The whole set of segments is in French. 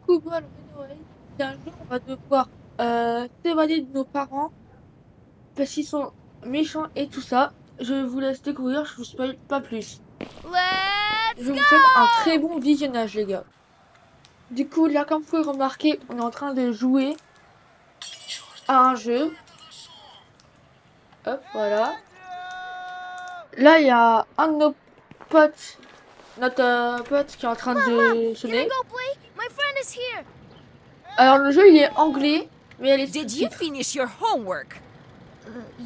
coup, voilà, Noël, un jour, on va devoir s'évader de nos parents parce qu'ils sont méchants et tout ça. Je vous laisse découvrir, je vous spoil pas plus. Let's Je vous souhaite un très go! bon visionnage, les gars. Du coup, là, comme vous pouvez remarquer, on est en train de jouer à un jeu. Hop, voilà. Là, il y a un de nos potes, notre pote qui est en train Mom, de can I sonner. go play? My friend is here. Alors, le jeu, il est anglais, mais il y a les Did you sous-titres. finish your homework?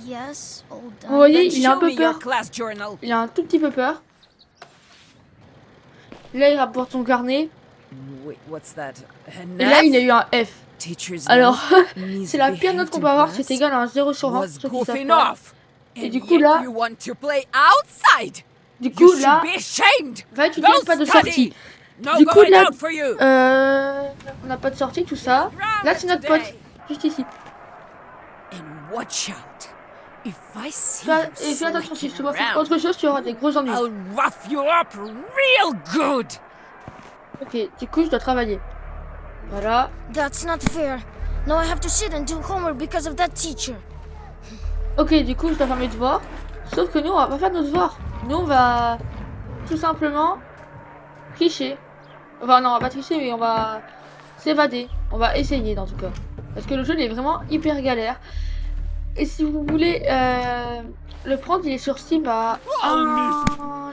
Yes, all Vous done. voyez, Then il a un show peu me your peur. class journal. Il a un tout petit peu peur. Là, il rapporte son carnet. Wait, what's that? An Et là, il a F? eu un F. Teacher's Alors, note? c'est la pire note Misbehaved qu'on in peut avoir. C'est class? égal à un 0 sur 20, Was pour ceux qui savent goofing pas. off? Et And du coup, yet là, you want to play outside? du You coup, should là, be ashamed! va étudier, Go pas de study! sortie. No Du coup, going là, out for you! on n'a pas de sortie, tout ça. Là, c'est notre pote, juste ici. And watch out. If I see Et you fais attention, si tu slacking dois faire around, autre chose, tu auras des gros ennuis. I'll rough you up real good! Ok, du coup, je dois travailler. Voilà. That's not fair. Now I have to sit and do homework because of that teacher. Ok, du coup, je dois faire mes devoirs. Sauf que nous, on va pas faire nos devoirs. Nous, on va tout simplement tricher. Enfin, non, on va pas tricher, mais on va s'évader. On va essayer, dans tout cas. Parce que le jeu, il est vraiment hyper galère. Et si vous voulez le prendre, il est sur Steam à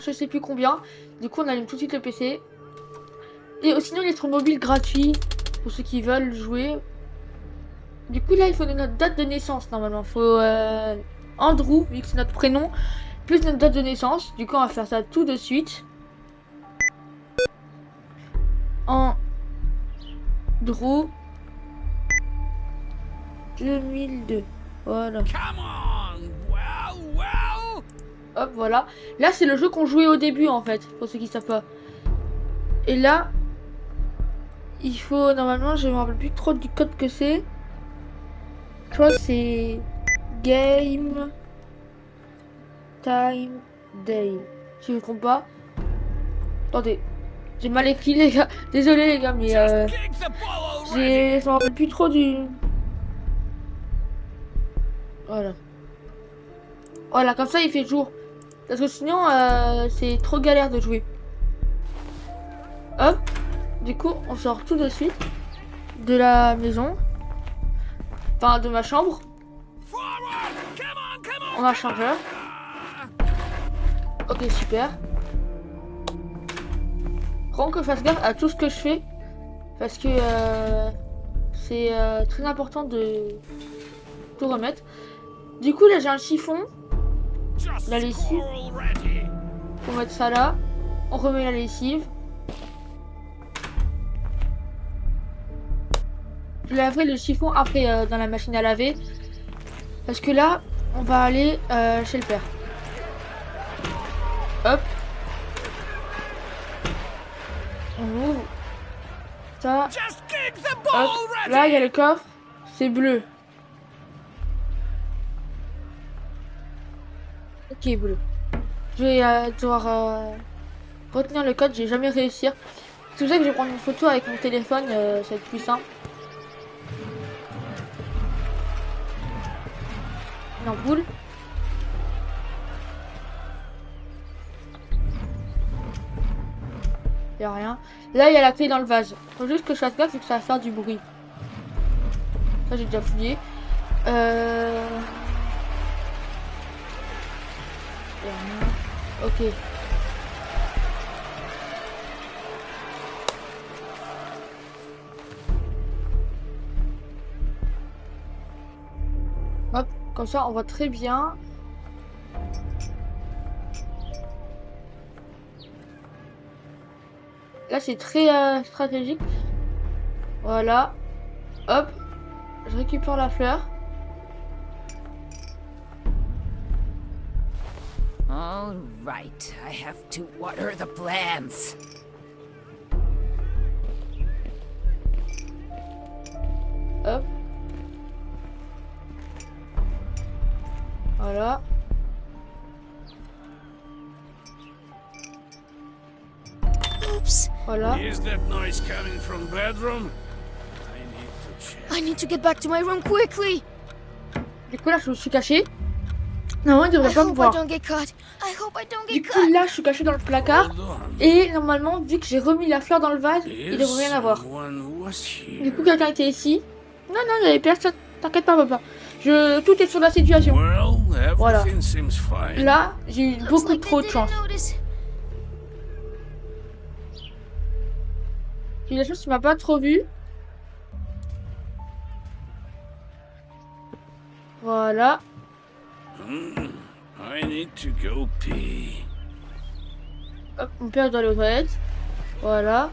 je sais plus combien. Du coup, on allume tout de suite le PC. Et sinon, il est sur mobile gratuit pour ceux qui veulent jouer. Du coup, là, il faut notre date de naissance normalement. Il faut Andrew, vu que c'est notre prénom, plus notre date de naissance. Du coup, on va faire ça tout de suite. Andrew 2002. Voilà. Hop, voilà. Là, c'est le jeu qu'on jouait au début, en fait, pour ceux qui savent pas. Et là, il faut, normalement, je me rappelle plus trop du code que c'est. Je crois que c'est Game Time Day. Si je ne me trompe pas. Attendez. J'ai mal écrit, les gars. Désolé, les gars, mais je me rappelle plus trop du... Voilà. Voilà, comme ça, il fait jour. Parce que sinon, c'est trop galère de jouer. Hop. Du coup, on sort tout de suite de la maison. Enfin, de ma chambre. On a un chargeur. Ok, super. Vraiment que je fasse gaffe à tout ce que je fais. Parce que c'est très important de tout remettre. Du coup, là, j'ai un chiffon. La lessive. On va mettre ça là. On remet la lessive. Je laverai le chiffon après dans la machine à laver. Parce que là, on va aller chez le père. Hop. On ouvre. Ça. Hop. Là, il y a le coffre. C'est bleu. Ok, bleu. Je vais devoir retenir le code. J'ai jamais réussi. C'est pour ça que je vais prendre une photo avec mon téléphone. Ça va être plus simple. Une ampoule. Y a rien. Là, il y a la clé dans le vase. Faut juste que je fasse gaffe vu que ça va faire du bruit. Ça, j'ai déjà fouillé. Y a rien. Ok. Hop, comme ça, on voit très bien. Là, c'est très stratégique. Voilà. Hop. Je récupère la fleur. All right, I have to water the plants. Hop. Voilà. Oops. Voilà. Is that noise coming from bedroom? I need to check. I need to get back to my room quickly. Du coup là je me suis caché. Normalement il I devrait pas me hope I voir. don't get caught. I hope I don't Du get coup caught. là je suis caché dans le placard. Hold on. Et normalement vu que j'ai remis la fleur dans le vase, il devrait rien avoir. Someone was here. Du coup quelqu'un était ici. Non non il y avait personne. T'inquiète pas papa. Tout est sur la situation. Well, Voilà. everything seems fine. Là j'ai eu Looks beaucoup like they trop de didn't chance. notice. J'ai eu la chance qu'il m'a pas trop vu. Voilà. I need to go pee. Hop, mon père doit aller aux toilettes. Voilà.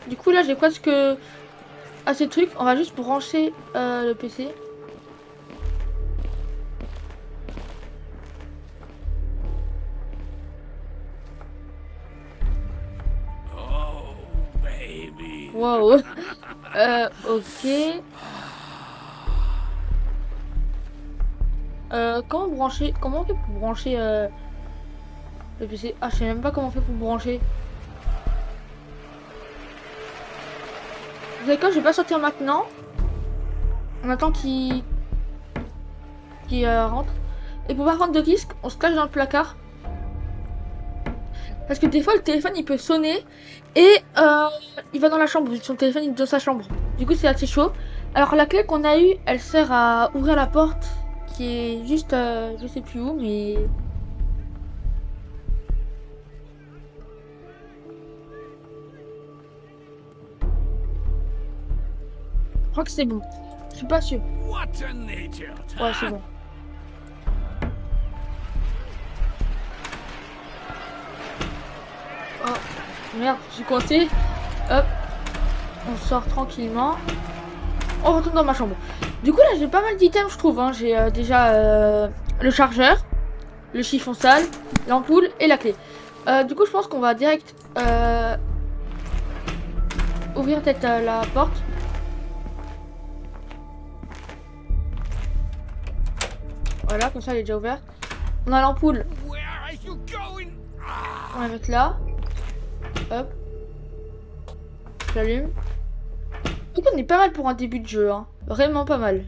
Du coup là j'ai presque assez de trucs. On va juste brancher le PC. Oh, baby. Wow. Ok. Comment on fait pour brancher le PC? Ah, je sais même pas comment on fait pour brancher. Vous savez quoi, je vais pas sortir maintenant. On attend qu'il rentre. Et pour pas prendre de risque, on se cache dans le placard. Parce que des fois le téléphone il peut sonner et il va dans la chambre. Son téléphone il est dans sa chambre. Du coup c'est assez chaud. Alors la clé qu'on a eue, elle sert à ouvrir la porte qui est juste je sais plus où mais... Je crois que c'est bon. Je suis pas sûr. What an idiot. Ouais c'est bon. Oh merde, je suis coincé. Hop. On sort tranquillement. On retourne dans ma chambre. Du coup là j'ai pas mal d'items je trouve. Hein. J'ai déjà le chargeur, le chiffon sale, l'ampoule et la clé. Du coup je pense qu'on va direct ouvrir peut-être la porte. Voilà, comme ça elle est déjà ouverte. On a l'ampoule. Where are you going? On va la mettre là. Hop. J'allume. Donc on est pas mal pour un début de jeu. Hein. Vraiment pas mal.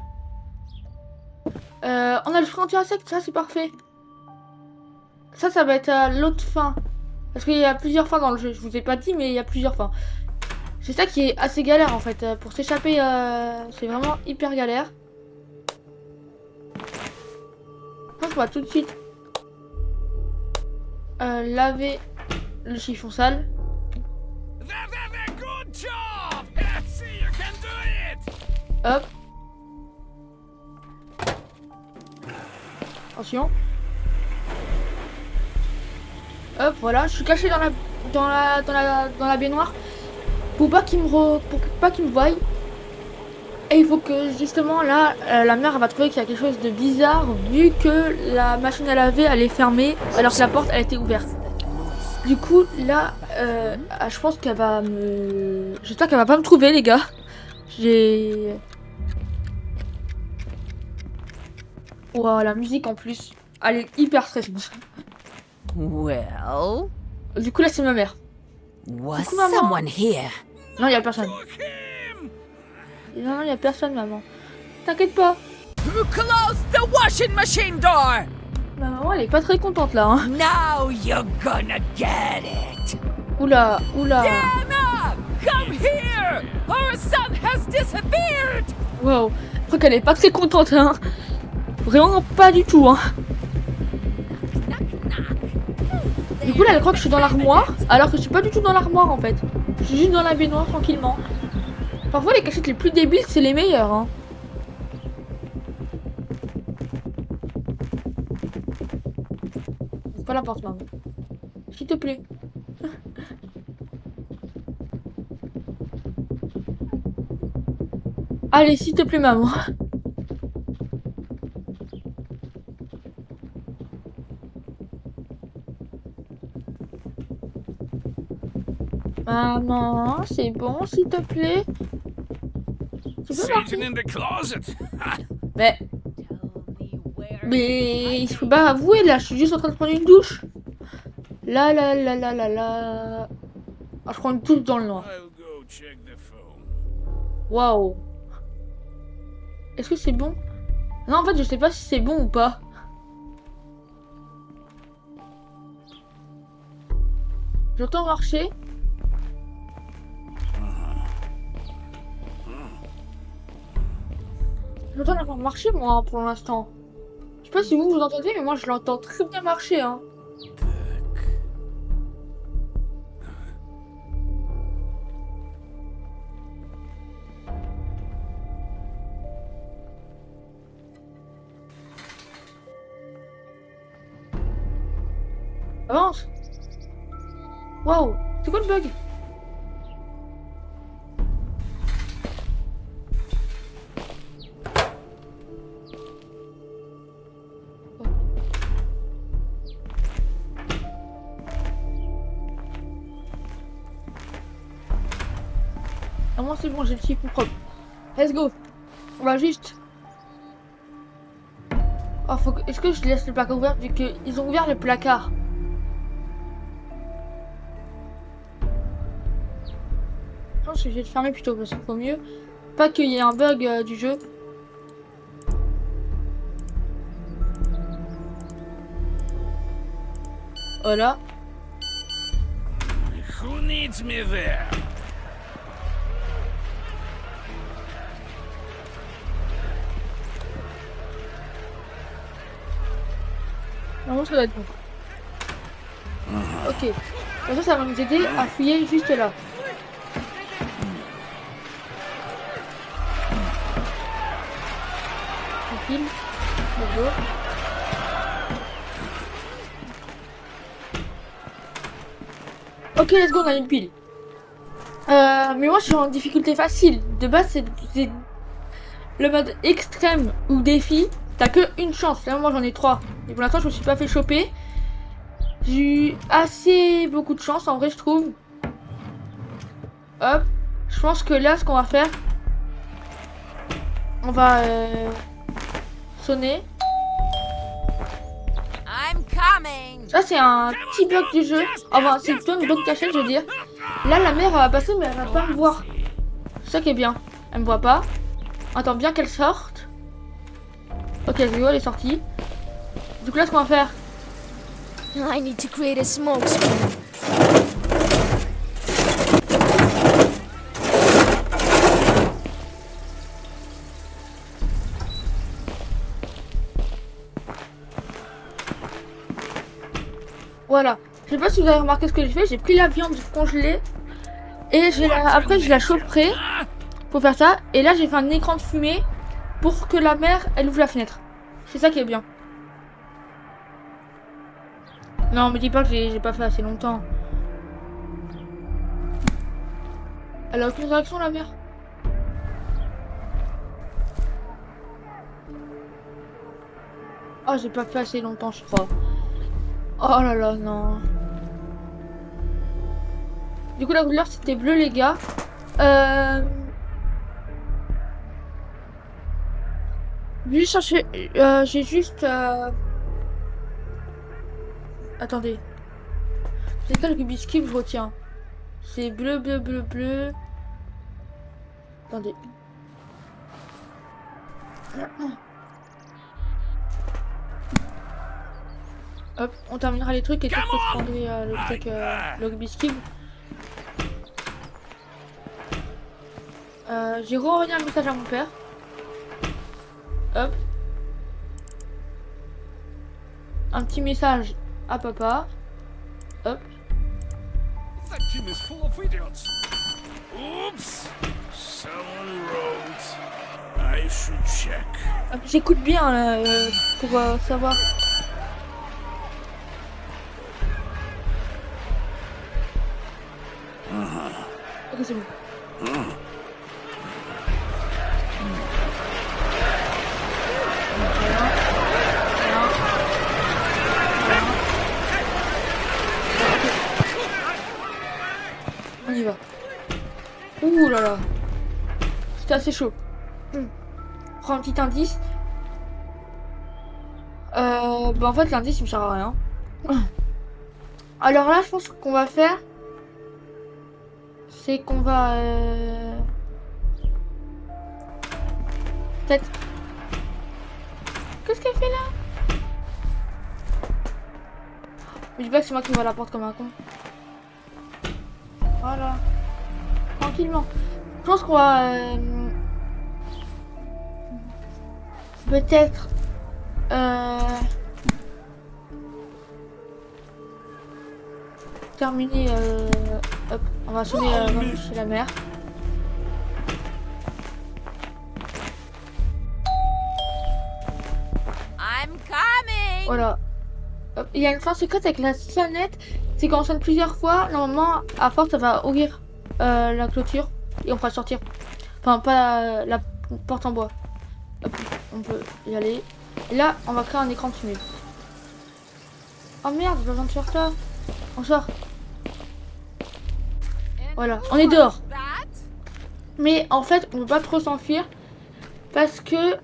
On a le fruit anti-insecte, ça c'est parfait. Ça va être à l'autre fin. Parce qu'il y a plusieurs fins dans le jeu. Je vous ai pas dit mais il y a plusieurs fins. C'est ça qui est assez galère en fait. Pour s'échapper, c'est vraiment hyper galère. On va tout de suite laver le chiffon sale. There, good job. See, you can do it. Hop. Attention. Hop, voilà. Je suis caché dans la baignoire pour pas qu'il me voie. Et il faut que justement là, la mère elle va trouver qu'il y a quelque chose de bizarre vu que la machine à laver elle est fermée alors que la porte elle était ouverte. Du coup là, je pense qu'elle va me... J'espère qu'elle va pas me trouver les gars. J'ai... Wow, la musique en plus, elle est hyper stressante. Well, Du coup là c'est ma mère. was Coucou, maman. someone here? Non il y a personne. Non il y a personne maman. T'inquiète pas. Who closed the washing machine door? Ma maman elle est pas très contente là. Hein. Now you're gonna get it. Oula, oula. Anna, come here. Our son has disappeared. Wow. Je crois qu'elle est pas très contente hein. Vraiment pas du tout hein. Du coup là elle croit que je suis dans l'armoire alors que je suis pas du tout dans l'armoire en fait. Je suis juste dans la baignoire tranquillement. Parfois les cachettes les plus débiles c'est les meilleures hein. Ouvre pas la porte maman. S'il te plaît. Allez s'il te plaît maman. Maman, c'est bon, s'il te plaît. Tu peux Satan partir. in the closet. Mais il faut pas avouer là, je suis juste en train de prendre une douche. Là, là, là, là, là, là. Ah, je crois qu'on est tous dans le noir. I'll go check the phone. Waouh. Est-ce que c'est bon? Non, en fait, je sais pas si c'est bon ou pas. J'entends marcher. J'entends encore marcher, moi, hein, pour l'instant. Je sais pas si vous, vous entendez, mais moi, je l'entends très bien marcher, hein. Avance. Waouh, c'est quoi le bug? Ah, moi c'est bon, j'ai le chiffre propre. Let's go. On va juste... Oh, faut que... Est-ce que je laisse le placard ouvert vu qu'ils ont ouvert le placard? Je pense que je vais le fermer plutôt parce qu'il faut mieux. Pas qu'il y ait un bug du jeu. Voilà. Who needs me there? Normalement ça doit être bon. Ok. Comme ça va nous aider à fouiller juste là. Tranquille. Bonjour. Ok, let's go, on a une pile. Mais moi je suis en difficulté facile. De base c'est le mode extrême ou défi. T'as que une chance. Là moi j'en ai 3. Et pour l'instant je me suis pas fait choper. J'ai eu assez beaucoup de chance en vrai je trouve. Hop. Je pense que là ce qu'on va faire. On va sonner. I'm coming. Ça c'est un petit bloc du jeu. Enfin c'est plutôt une bloc cachette je veux dire. Là la mère elle va passer mais elle va pas me voir. C'est ça qui est bien. Elle me voit pas. Attends bien qu'elle sorte. Ok je vois elle est sortie. Du coup là ce qu'on va faire. I need to create a smoke screen. Voilà. Je sais pas si vous avez remarqué ce que j'ai fait. J'ai pris la viande congelée. Et après je la chaufferai. Pour faire ça. Et là j'ai fait un écran de fumée. Pour que la mère elle ouvre la fenêtre. C'est ça qui est bien. Non me dis pas que j'ai pas fait assez longtemps. Elle a aucune réaction la mère. Oh j'ai pas fait assez longtemps je crois. Oh là là non. Du coup la couleur c'était bleu les gars. Juste chercher. J'ai juste. Attendez. C'est quel Rubik's Cube je retiens? C'est bleu, bleu, bleu, bleu. Attendez. Hop, on terminera les trucs et tout que je prendrai le truc, le Rubik's Cube. J'ai renvoyé un message à mon père. Hop. Un petit message à papa. Hop. That gym is full of idiots. Oops. Someone wrote. I should check. Hop, j'écoute bien là, pour savoir. Ok, c'est bon. On y va. Ouh là là. C'était assez chaud. Prends un petit indice. Bah en fait l'indice il me sert à rien. Alors là, je pense qu'on va faire, c'est qu'on va peut-être. Qu'est-ce qu'elle fait là? Je dis pas que c'est moi qui ouvre la porte comme un con. Voilà. Tranquillement. Je pense qu'on va peut-être terminer. Hop, on va sonner chez la mère. I'm coming! Voilà. Hop, il y a une fin secrète avec la sonnette. C'est quand on sonne plusieurs fois, normalement, à force, ça va ouvrir la clôture et on peut sortir. Enfin, pas la porte en bois. Hop, on peut y aller. Et là, on va créer un écran de fumée. Oh merde, j'ai besoin de faire ça. On sort. Voilà, on est dehors. Mais en fait, on ne peut pas trop s'enfuir parce que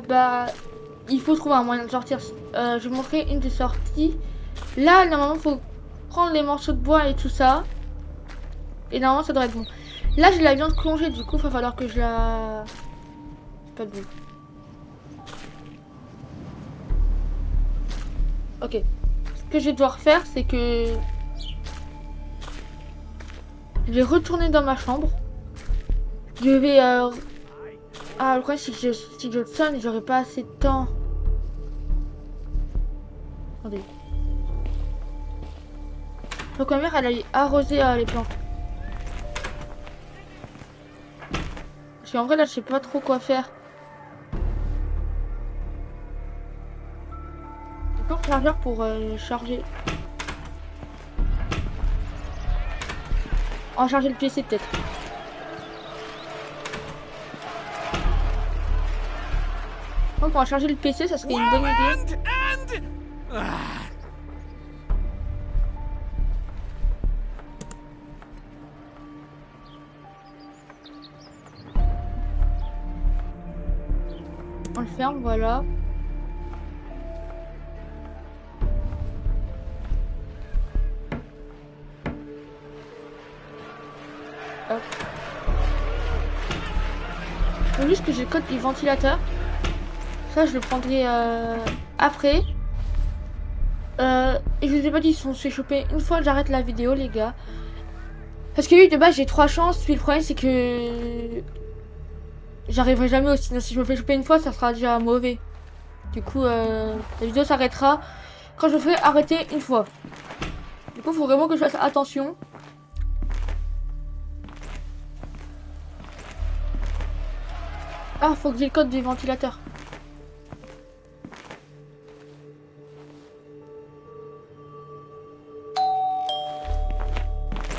bah il faut trouver un moyen de sortir. Je vais vous montrer une des sorties. Là, normalement, il faut prendre les morceaux de bois et tout ça. Et normalement, ça devrait être bon. Là, j'ai la viande congelée, du coup, il va falloir que je la... Pas de boue. Ok. Ce que je vais devoir faire, c'est que... Je vais retourner dans ma chambre. Je vais... Ah, le problème, c'est que si je sonne, j'aurai pas assez de temps. Attendez. Donc ma mère, elle a arrosé les plantes. Parce qu'en vrai, là, je sais pas trop quoi faire. J'ai pas le chargeur pour charger. On va charger le PC peut-être. Donc on va charger le PC, ça serait une bonne idée. On le ferme, voilà. Hop. Faut juste que j'ai le code du ventilateur. Ça, je le prendrai après. Et je vous ai pas dit, ils sont fait choper une fois que j'arrête la vidéo, les gars. Parce que oui, de base, j'ai 3 chances. Puis le problème, c'est que j'arriverai jamais au sinon si je me fais choper une fois, ça sera déjà mauvais. Du coup, la vidéo s'arrêtera quand je me ferai arrêter une fois. Du coup, il faut vraiment que je fasse attention. Ah, faut que j'ai le code du ventilateur.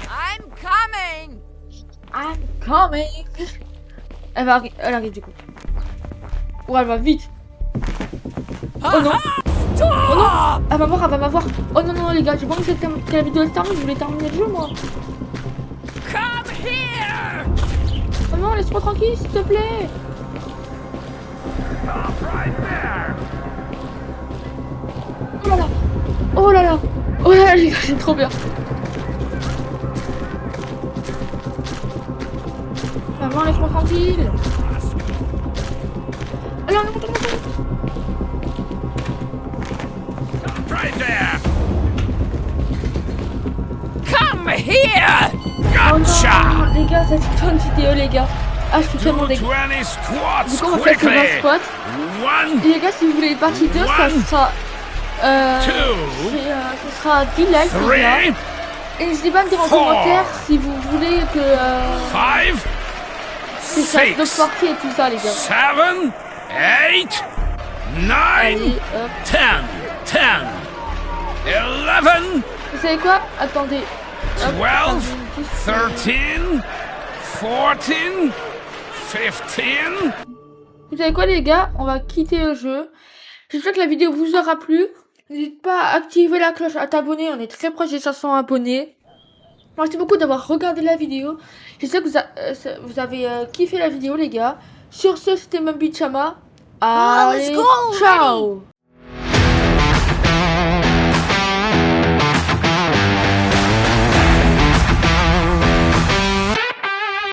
I'm coming! I'm coming. Elle arrive du coup. Oh, elle va vite. Oh non. Stop! Oh non. Elle va voir, elle va m'avoir. Oh non, non, les gars, j'ai pas envie que la vidéo se termine. Je voulais terminer le jeu, moi. Come here! Oh non, laisse-moi tranquille, s'il te plaît. Oh là là. Oh là là. Oh là là, les gars, c'est trop bien. Maman, laisse-moi tranquille. Alors, non, non, non, non. Right there! Come here! Oh Gotcha! non, les gars, cette bonne vidéo, les gars. Ah, je suis tellement dégueu. 20 Du squats coup, on va faire que 20 quickly! squats. 1, Et les gars, si vous voulez une partie 2, ça sera... ce sera 10 likes, les gars. 3, Et n'hésitez pas à me dire en Four. commentaire si vous voulez que... 5, c'est ça, 6, d'autres parties et tout ça, les gars. 7, 8, 9, Allez, hop. 10, 10, 11, Vous savez quoi? Attendez. Hop, 12, attendez, 13, 14, 15. Vous savez quoi, les gars? On va quitter le jeu. J'espère que la vidéo vous aura plu. N'hésite pas à activer la cloche, à t'abonner. On est très proche des 500 abonnés. Merci beaucoup d'avoir regardé la vidéo. J'espère que vous avez kiffé la vidéo, les gars. Sur ce, c'était Mumby Chama. Ah, let's Allez, go ciao!